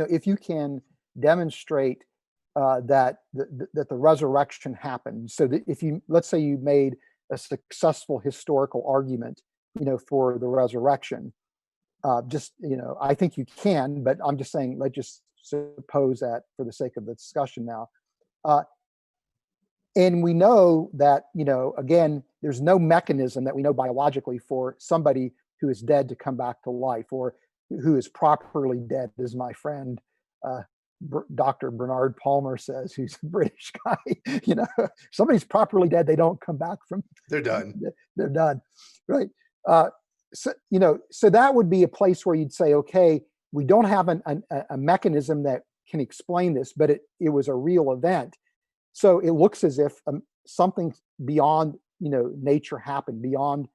if you can demonstrate that the resurrection happened, so that if let's say you made a successful historical argument, for the resurrection, I think you can, but I'm just saying, let's just suppose that for the sake of the discussion now. And we know that, again, there's no mechanism that we know biologically for somebody who is dead to come back to life, or who is properly dead, as my friend, Dr. Bernard Palmer says, who's a British guy. Somebody's properly dead, they don't come back from. They're done. They're done, right? So that would be a place where you'd say, okay, we don't have a mechanism that can explain this, but it was a real event. So it looks as if something beyond, nature happened, beyond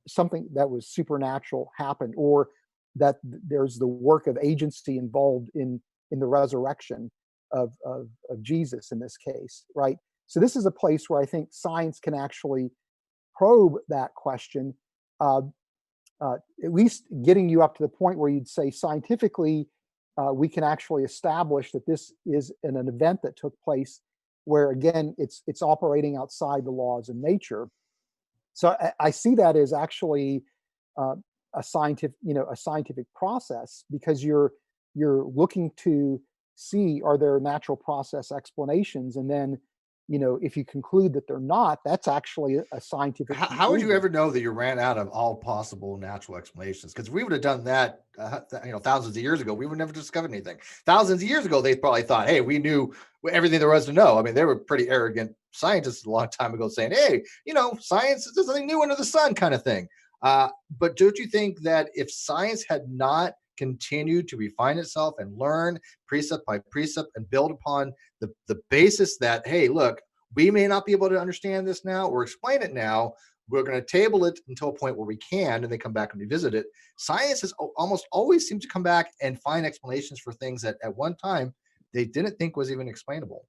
something that was supernatural happened, or that there's the work of agency involved in the resurrection of Jesus in this case, right? So this is a place where I think science can actually probe that question, at least getting you up to the point where you'd say scientifically, we can actually establish that this is an event that took place, where again it's operating outside the laws of nature. So I see that as actually a scientific process, because you're looking to see, are there natural process explanations, and then if you conclude that they're not, that's actually a scientific. How would you ever know that you ran out of all possible natural explanations? Because we would have done that, thousands of years ago. We would never discovered anything. Thousands of years ago, they probably thought, hey, we knew everything there was to know. I mean, they were pretty arrogant scientists a long time ago saying, hey, science is something new under the sun kind of thing. But don't you think that if science had not continued to refine itself and learn precept by precept and build upon the basis that, hey, look, we may not be able to understand this now or explain it now, we're going to table it until a point where we can, and they come back and revisit it. Science has almost always seemed to come back and find explanations for things that at one time they didn't think was even explainable.